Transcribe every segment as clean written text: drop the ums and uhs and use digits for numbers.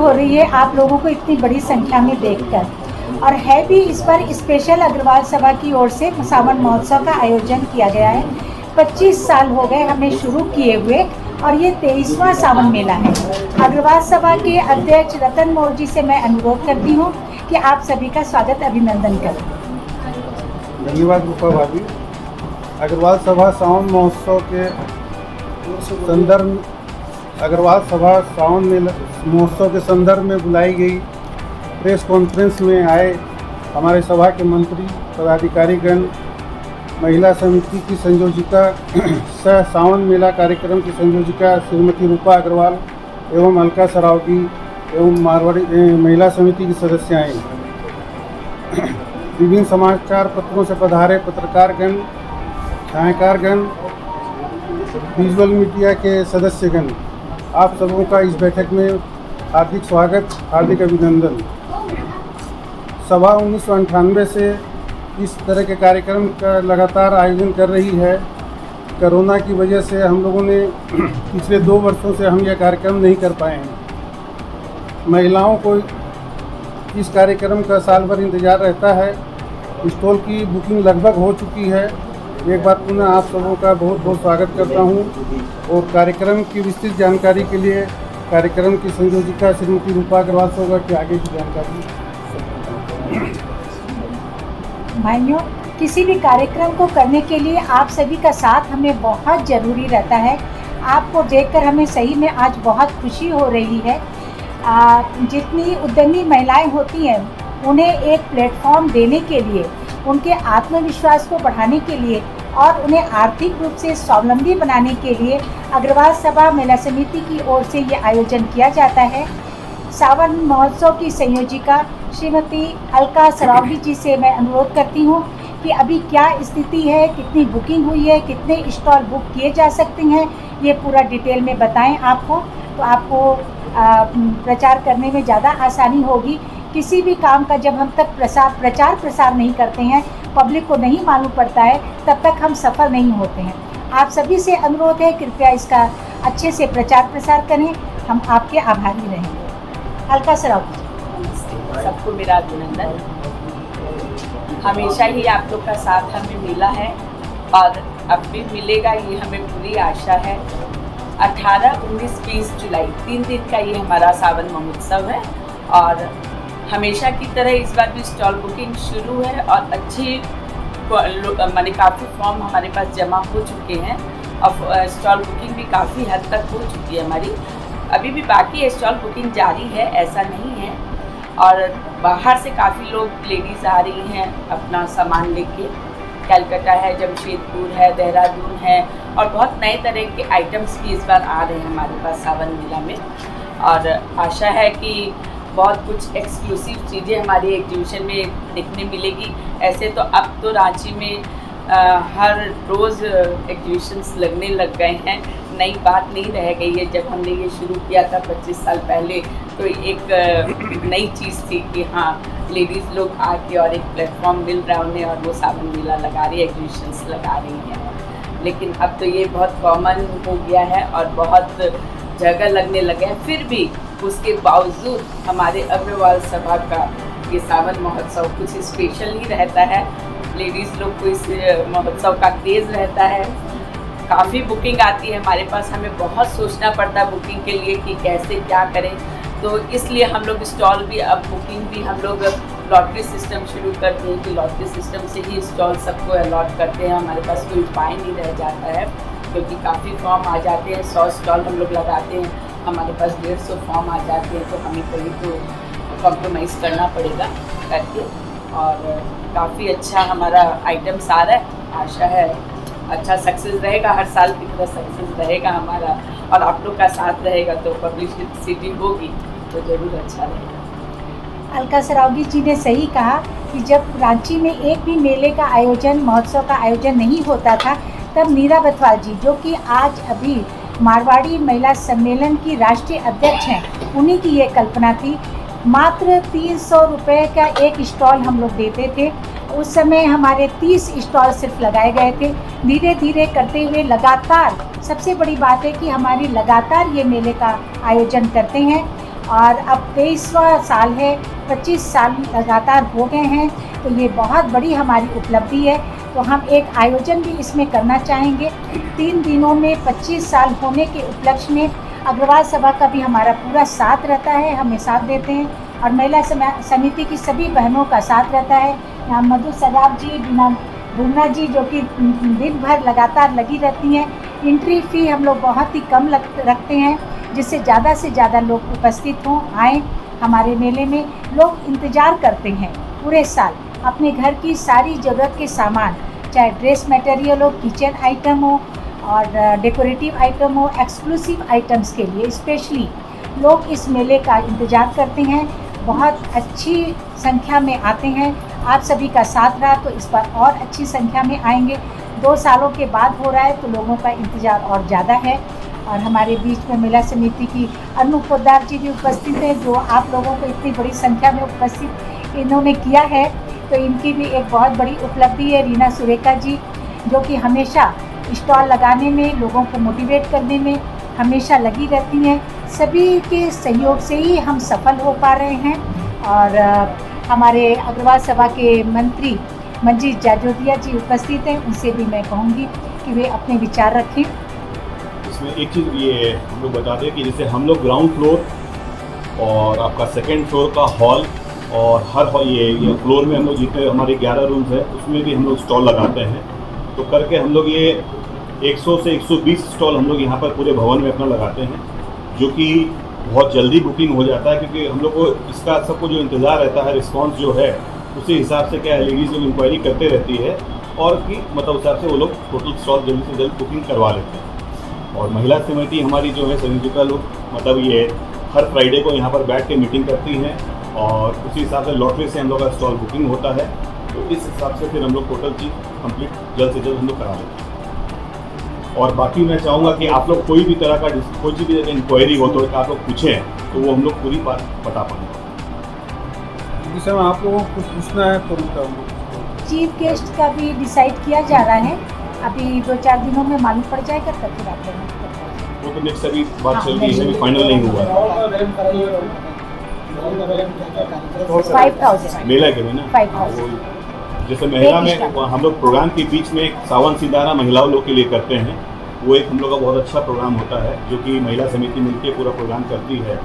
हो रही है आप लोगों को इतनी बड़ी संख्या में देखकर। और है भी इस पर स्पेशल अग्रवाल सभा की ओर से सावन महोत्सव का आयोजन किया गया है। 25 साल हो गए हमें शुरू किए हुए और ये 23वां सावन मेला है। अग्रवाल सभा के अध्यक्ष रतन मौर्य जी से मैं अनुरोध करती हूँ कि आप सभी का स्वागत अभिनंदन करें। धन्यवाद रूपा भाभी। अग्रवाल सभा सावन महोत्सव के संदर्भ अग्रवाल सभा सावन महोत्सव के संदर्भ में बुलाई गई प्रेस कॉन्फ्रेंस में आए हमारे सभा के मंत्री पदाधिकारीगण, महिला समिति की संयोजिका सह सावन मेला कार्यक्रम की संयोजिका श्रीमती रूपा अग्रवाल एवं अलका सरावगी एवं मारवाड़ी महिला समिति की सदस्याएँ, विभिन्न समाचार पत्रों से पधारे पत्रकारगण, छायाकारगण, विजुअल मीडिया के सदस्यगण, आप सबों का इस बैठक में हार्दिक स्वागत, हार्दिक अभिनंदन। सभा 1998 से इस तरह के कार्यक्रम का लगातार आयोजन कर रही है। कोरोना की वजह से हम लोगों ने पिछले 2 वर्षों से हम यह कार्यक्रम नहीं कर पाए हैं। महिलाओं को इस कार्यक्रम का साल भर इंतज़ार रहता है। स्टॉल की बुकिंग लगभग हो चुकी है। एक बार पुनः आप सबों का बहुत बहुत स्वागत करता हूं और कार्यक्रम की विस्तृत जानकारी के लिए कार्यक्रम की संयोजिका श्रीमती रूपा अग्रवाल सभा की आगे की जानकारी। भाइयों, किसी भी कार्यक्रम को करने के लिए आप सभी का साथ हमें बहुत ज़रूरी रहता है। आपको देखकर हमें सही में आज बहुत खुशी हो रही है। जितनी उद्यमी महिलाएं होती हैं उन्हें एक प्लेटफॉर्म देने के लिए, उनके आत्मविश्वास को बढ़ाने के लिए और उन्हें आर्थिक रूप से स्वावलंबी बनाने के लिए अग्रवाल सभा महिला समिति की ओर से ये आयोजन किया जाता है। सावन महोत्सव की संयोजिका श्रीमती अलका सरावगी जी से मैं अनुरोध करती हूँ कि अभी क्या स्थिति है, कितनी बुकिंग हुई है, कितने स्टॉल बुक किए जा सकते हैं, ये पूरा डिटेल में बताएं आपको, तो आपको प्रचार करने में ज़्यादा आसानी होगी। किसी भी काम का जब हम तक प्रचार प्रसार नहीं करते हैं, पब्लिक को नहीं मालूम पड़ता है, तब तक हम सफल नहीं होते हैं। आप सभी से अनुरोध है कृपया इसका अच्छे से प्रचार प्रसार करें, हम आपके आभारी रहेंगे। अलका सरावगी। सबको मेरा अभिनंदन। हमेशा ही आप लोग का साथ हमें मिला है और अब भी मिलेगा, ये हमें पूरी आशा है। 18, 19, 20 जुलाई 3 दिन का ये हमारा सावन महोत्सव है और हमेशा की तरह इस बार भी स्टॉल बुकिंग शुरू है और अच्छी माने काफ़ी फॉर्म हमारे पास जमा हो चुके हैं और स्टॉल बुकिंग भी काफ़ी हद तक हो चुकी है हमारी। अभी भी बाकी स्टॉल बुकिंग जारी है, ऐसा नहीं है। और बाहर से काफ़ी लोग लेडीज़ आ रही हैं अपना सामान लेके। कलकत्ता है, जमशेदपुर है, देहरादून है और बहुत नए तरह के आइटम्स भी इस बार आ रहे हैं हमारे पास सावन मेला में। और आशा है कि बहुत कुछ एक्सक्लूसिव चीज़ें हमारी एग्जीबिशन में देखने मिलेगी। ऐसे तो अब तो रांची में हर रोज़ एग्जीबिशंस लगने लग गए हैं, नई बात नहीं रह गई है। जब हमने ये शुरू किया था 25 साल पहले तो एक नई चीज़ थी कि हाँ लेडीज़ लोग आके और एक प्लेटफॉर्म मिल रहा है उन्हें और वो सावन मेला लगा रही है, एग्जीबिशंस लगा रही हैं। लेकिन अब तो ये बहुत कॉमन हो गया है और बहुत जगह लगने लगे हैं। फिर भी उसके बावजूद हमारे अग्रवाल सभा का ये सावन महोत्सव कुछ स्पेशल ही रहता है। लेडीज़ लोग को इस महोत्सव का क्रेज़ रहता है। काफ़ी बुकिंग आती है हमारे पास, हमें बहुत सोचना पड़ता है बुकिंग के लिए कि कैसे क्या करें। तो इसलिए हम लोग स्टॉल भी अब बुकिंग भी हम लोग लॉटरी सिस्टम शुरू करते हैं कि लॉटरी सिस्टम से ही स्टॉल सबको अलॉट करते हैं। हमारे पास कोई उपाय नहीं रह जाता है क्योंकि काफ़ी फॉर्म आ जाते हैं। 100 स्टॉल हम लोग लगाते हैं, हमारे पास 150 फॉर्म आ जाते हैं, तो हमें कहीं तो कॉम्प्रोमाइज़ करना पड़ेगा करके। और काफ़ी अच्छा हमारा आइटम्स आ रहा है। आशा है अच्छा सक्सेस रहेगा, हर साल की तरह सक्सेस रहेगा हमारा और आप लोग का साथ रहेगा तो पब्लिसिटी होगी तो ज़रूर अच्छा रहेगा। अलका सरावगी जी ने सही कहा कि जब रांची में एक भी मेले का आयोजन, महोत्सव का आयोजन नहीं होता था, तब नीरा बथवाल जी, जो कि आज अभी मारवाड़ी महिला सम्मेलन की राष्ट्रीय अध्यक्ष हैं, उन्हीं की ये कल्पना थी। मात्र 300 रुपये का एक स्टॉल हम लोग देते थे। उस समय हमारे 30 स्टॉल सिर्फ लगाए गए थे। धीरे धीरे करते हुए लगातार, सबसे बड़ी बात है कि हमारी लगातार ये मेले का आयोजन करते हैं और अब 23वां साल है, 25 साल लगातार हो गए हैं, तो ये बहुत बड़ी हमारी उपलब्धि है। तो हम एक आयोजन भी इसमें करना चाहेंगे। 3 दिनों में 25 साल होने के उपलक्ष्य में अग्रवाल सभा का भी हमारा पूरा साथ रहता है, हमें साथ देते हैं, और महिला समिति की सभी बहनों का साथ रहता है। यहाँ मधु सदाब जी, बीना बुमना जी जो कि दिन भर लगातार लगी रहती हैं। एंट्री फ़ी हम लोग बहुत ही कम रखते हैं, जिससे ज़्यादा से ज़्यादा लोग उपस्थित हों, आएँ हमारे मेले में। लोग इंतज़ार करते हैं पूरे साल अपने घर की सारी ज़रूरत के सामान, चाहे ड्रेस मटेरियल हो, किचन आइटम हो और डेकोरेटिव आइटम हो, एक्सक्लूसिव आइटम्स के लिए स्पेशली लोग इस मेले का इंतज़ार करते हैं। बहुत अच्छी संख्या में आते हैं। आप सभी का साथ रहा तो इस बार और अच्छी संख्या में आएंगे। 2 सालों के बाद हो रहा है तो लोगों का इंतज़ार और ज़्यादा है। और हमारे बीच में महिला समिति की अनु पोद्दार जी भी उपस्थित हैं, जो आप लोगों को इतनी बड़ी संख्या में उपस्थित इन्होंने किया है, तो इनकी भी एक बहुत बड़ी उपलब्धि है। रीना सुरेखा जी जो कि हमेशा स्टॉल लगाने में, लोगों को मोटिवेट करने में हमेशा लगी रहती हैं। सभी के सहयोग से ही हम सफल हो पा रहे हैं। और हमारे अग्रवाल सभा के मंत्री मंजीत जाजोदिया जी उपस्थित हैं, उनसे भी मैं कहूँगी कि वे अपने विचार रखें। इसमें एक चीज़ ये हम लोग बता दें कि जैसे हम लोग ग्राउंड फ्लोर और आपका सेकेंड फ्लोर का हॉल और हर हॉल ये फ्लोर में हम लोग जितने हमारे 11 रूम्स हैं उसमें भी हम लोग स्टॉल लगाते हैं। तो करके हम लोग ये 100 से 120 स्टॉल हम लोग यहाँ पर पूरे भवन में अपना लगाते हैं, जो कि बहुत जल्दी बुकिंग हो जाता है, क्योंकि हम लोग को इसका सबको जो इंतज़ार रहता है, रिस्पांस जो है उसी हिसाब से क्या है, लेडीज़ लोग इंक्वायरी करते रहती है और कि मतलब उस हिसाब से वो लोग टोटल स्टॉल जल्दी से जल्द बुकिंग करवा लेते हैं। और महिला समिति हमारी जो है संयोजिका लोग मतलब ये हर फ्राइडे को यहाँ पर बैठ के मीटिंग करती हैं और उसी हिसाब से लॉटरी से हम लोग का स्टॉल बुकिंग होता है। तो इस हिसाब से फिर हम लोग टोटल चीज़ कंप्लीट जल्द से जल्द हम लोग करा लेते हैं। और बाकी मैं चाहूँगा कि आप लोग कोई भी तरह का कोई भी जगह इंक्वायरी हो तो आप लोग पूछें तो वो हम लोग पूरी बात बता पाएंगे। विषय में आप लोगों को कुछ पूछना है तो बताऊँगा। चीफ गेस्ट का भी डिसाइड किया जा रहा है, अभी 2-4 दिनों में मालूम पड़ जाएगा, तब फिर आप लोग वो तो नेक्स्ट अभी बात चल रही है, अभी फाइनल नहीं हुआ 5,000 मेला के लिए ना। 5,000 जैसे महिला में हम लोग प्रोग्राम के बीच में एक सावन सितारा महिलाओं लोग के लिए करते हैं, वो एक हम लोग का बहुत अच्छा प्रोग्राम होता है, जो कि महिला समिति मिलकर पूरा प्रोग्राम करती है।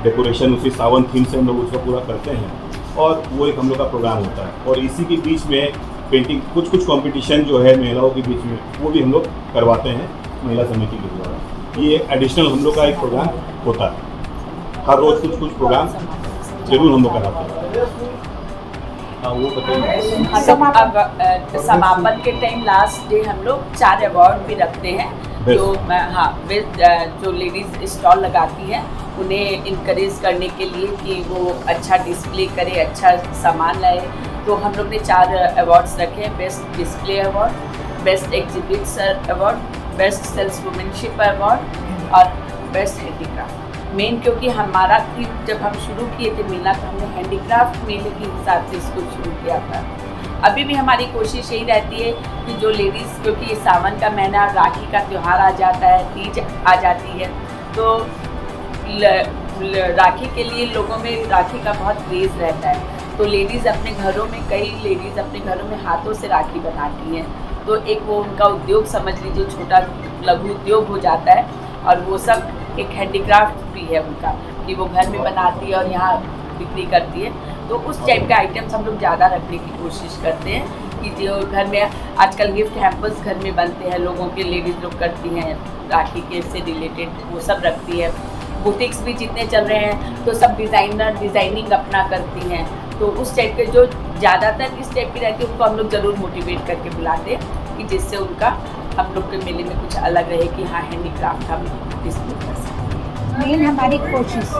डेकोरेशन उसी सावन थीम से हम लोग उसको पूरा करते हैं और वो एक हम लोग का प्रोग्राम होता है। और इसी के बीच में पेंटिंग कुछ कंपटीशन जो है महिलाओं के बीच में वो भी हम लोग करवाते हैं महिला समिति के द्वारा। ये एडिशनल हम लोग का एक प्रोग्राम होता है, हर रोज़ कुछ प्रोग्राम जरूर हम लोग कराते हैं। वो बताइए। समापन के टाइम लास्ट डे हम लोग 4 अवार्ड भी रखते हैं, जो लेडीज़ स्टॉल लगाती हैं उन्हें इनकरेज करने के लिए कि वो अच्छा डिस्प्ले करे, अच्छा सामान लाए। तो हम लोग ने 4 अवार्ड्स रखे हैं। Best display award, best exhibitor award, best saleswomanship award और बेस्ट हैंडीक्राफ्ट। मेन क्योंकि हमारा थीम जब हम शुरू किए थे मेला तो हमने हैंडीक्राफ्ट मेले के हिसाब से इसको शुरू किया था। अभी भी हमारी कोशिश यही रहती है कि जो लेडीज़, क्योंकि ये सावन का महीना, राखी का त्यौहार आ जाता है, तीज आ जाती है, तो राखी के लिए लोगों में राखी का बहुत क्रेज़ रहता है। तो लेडीज़ अपने घरों में, कई लेडीज़ अपने घरों में हाथों से राखी बनाती हैं, तो एक वो उनका उद्योग समझ लीजिए, छोटा लघु उद्योग हो जाता है। और वो सब एक हैंडीक्राफ्ट भी है उनका कि वो घर में बनाती है और यहाँ बिक्री करती है। तो उस टाइप के आइटम्स हम लोग ज़्यादा रखने की कोशिश करते हैं कि जो घर में आजकल गिफ्ट हैम्पर्स घर में बनते हैं, लोगों के लेडीज़ लोग करती हैं राखी के से रिलेटेड, वो सब रखती है। बुटीक्स भी जितने चल रहे हैं तो सब डिज़ाइनिंग अपना करती हैं। तो उस टाइप के जो ज़्यादातर इस टाइप की रहती है उनको हम लोग ज़रूर मोटिवेट करके बुलाते हैं कि जिससे उनका हम लोग के मेले में कुछ अलग रहे कि हाँ हैंडीक्राफ्ट हम डिस्प्ले कर सकते। मेन हमारी कोशिश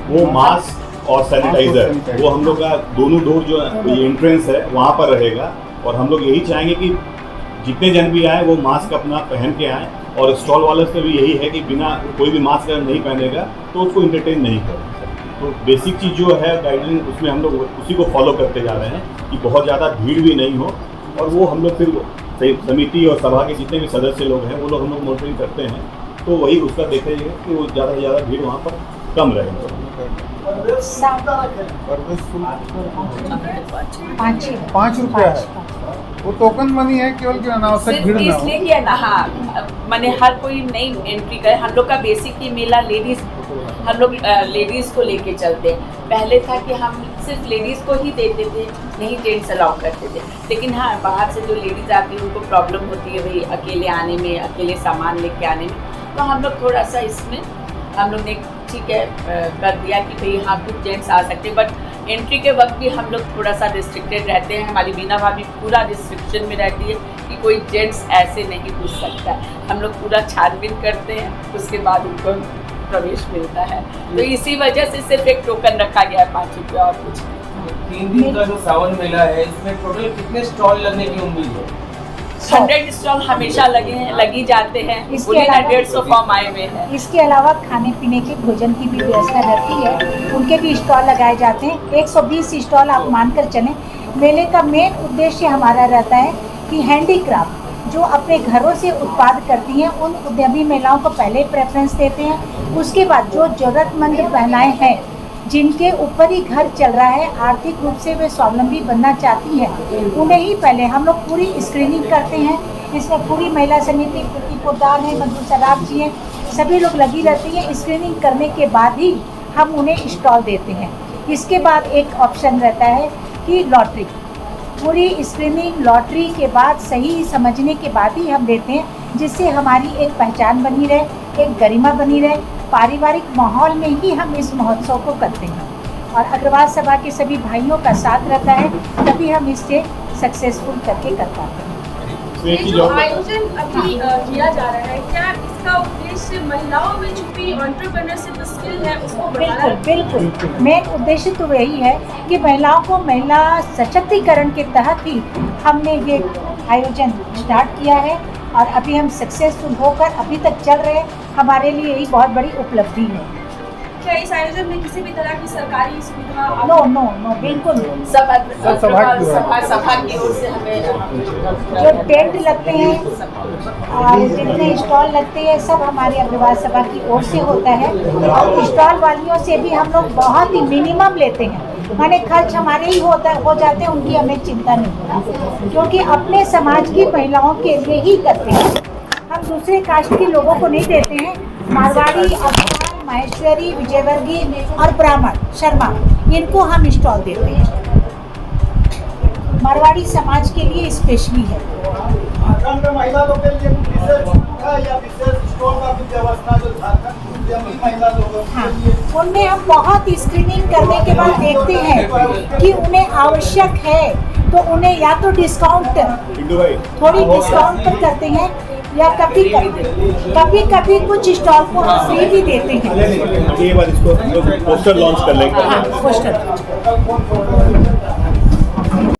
वो मास्क और सैनिटाइजर वो हम लोग का दोनों डोर जो एंट्रेंस है वहाँ पर रहेगा। और हम लोग यही चाहेंगे कि जितने जन भी आए वो मास्क अपना पहन के आएँ। और स्टॉल वाले से भी यही है कि बिना कोई भी मास्क अगर नहीं पहनेगा तो उसको इंटरटेन नहीं करें। तो बेसिक चीज़ जो है गाइडलाइन, उसमें हम लोग उसी को फॉलो करते जा रहे हैं कि बहुत ज़्यादा भीड़ भी नहीं हो, और वो हम लोग फिर समिति और सभा के जितने भी सदस्य लोग हैं वो लोग हम लोग मॉनिटरिंग करते हैं, तो वही उसका देखेंगे कि वो ज़्यादा से ज़्यादा भीड़ वहाँ पर कम रहे। पाँच रुपया है, वो टोकन मनी है केवल कि अनावश्यक भीड़ ना हो। इसलिए कि हाँ मैंने हर कोई नई एंट्री करे। हम लोग का बेसिक ये मेला लेडीज, हम लोग लेडीज को लेके चलते हैं। पहले था कि हम सिर्फ लेडीज को ही देते थे, नहीं जेंट्स अलाउ करते थे। लेकिन हाँ बाहर से जो लेडीज आती है उनको प्रॉब्लम होती है भाई अकेले आने में, अकेले सामान लेके आने में, तो हम लोग थोड़ा सा इसमें हम लोग ने ठीक है कर दिया कि भाई हाँ कुछ जेंट्स आ सकते हैं, बट एंट्री के वक्त भी हम लोग थोड़ा सा रिस्ट्रिक्टेड रहते हैं। हमारी बीना भाभी पूरा रिस्ट्रिक्शन में रहती है कि कोई जेंट्स ऐसे नहीं घुस सकता है। हम लोग पूरा छानबीन करते हैं, उसके बाद उनको प्रवेश मिलता है। तो इसी वजह से सिर्फ एक टोकन रखा गया है 5 रुपये और कुछ नहीं। 3 दिन का जो सावन मेला है इसमें टोटल कितने स्टॉल लगने की उम्मीद है? 100 स्टॉल हमेशा लगी जाते हैं। इसके अलावा 150 फॉर्म आए हुए हैं। इसके अलावा खाने पीने के भोजन की भी व्यवस्था रहती है, उनके भी स्टॉल लगाए जाते हैं। 120 स्टॉल आप मानकर चलें। मेले का मेन उद्देश्य हमारा रहता है कि हैंडीक्राफ्ट जो अपने घरों से उत्पाद करती हैं उन उद्यमी महिलाओं को पहले प्रेफरेंस देते हैं। उसके बाद जो ज़रूरतमंद महिलाएं हैं जिनके ऊपर ही घर चल रहा है, आर्थिक रूप से वे स्वावलंबी बनना चाहती हैं, उन्हें ही पहले हम लोग पूरी स्क्रीनिंग करते हैं। इसमें पूरी महिला समिति, प्रति पोदार है, मधु सराफ जी हैं, सभी लोग लगी रहती हैं। स्क्रीनिंग करने के बाद ही हम उन्हें स्टॉल देते हैं। इसके बाद एक ऑप्शन रहता है कि लॉटरी, पूरी स्क्रीनिंग लॉटरी के बाद सही समझने के बाद ही हम देते हैं, जिससे हमारी एक पहचान बनी रहे, एक गरिमा बनी रहे। पारिवारिक माहौल में ही हम इस महोत्सव को करते हैं और अग्रवाल सभा के सभी भाइयों का साथ रहता है, तभी हम इससे सक्सेसफुल करके कर पाते हैं। ये जो आयोजन अभी किया जा रहा है, क्या इसका उद्देश्य महिलाओं में छुपी एंटरप्रेन्योरशिप स्किल है उसको बढ़ाना? बिल्कुल मेन उद्देश्य तो यही है कि महिलाओं को महिला सशक्तिकरण के तहत ही हमने ये आयोजन स्टार्ट किया है और अभी हम सक्सेसफुल होकर अभी तक चल रहे हैं। हमारे लिए यही बहुत बड़ी उपलब्धि है। क्या इस आयोजन में किसी भी तरह की सरकारी सुविधा? नो बिल्कुल नहीं। सभा की ओर से हमें जो टेंट लगते हैं और जितने स्टॉल लगते हैं सब हमारे अग्रवाल सभा की ओर से होता है। और स्टॉल वालियों से भी हम लोग बहुत ही मिनिमम लेते हैं, माने खर्च हमारे ही हो जाते हैं, उनकी हमें चिंता नहीं होती, क्योंकि अपने समाज की महिलाओं के लिए ही करते हैं। हम दूसरे कास्ट के लोगों को नहीं देते हैं। मारवाड़ी, अफगान, माहेश्वरी, विजयवर्गीय और ब्राह्मण शर्मा, इनको हम स्टॉल देते हैं। मारवाड़ी समाज के लिए स्पेशली है। महिला लोग के लिए विशेष छूट या विशेष स्टॉल का भी व्यवस्था जो झारखंड महिला लोगों हाँ, उनमें हम बहुत स्क्रीनिंग करने के बाद देखते हैं कि उन्हें आवश्यक है तो उन्हें या तो डिस्काउंट, थोड़ी डिस्काउंट पर करते हैं, या कभी कुछ स्टॉल को हम फ्री भी देते हैं। ये बात इसको पोस्टर लॉन्च कर लेंगे। हाँ, पोस्टर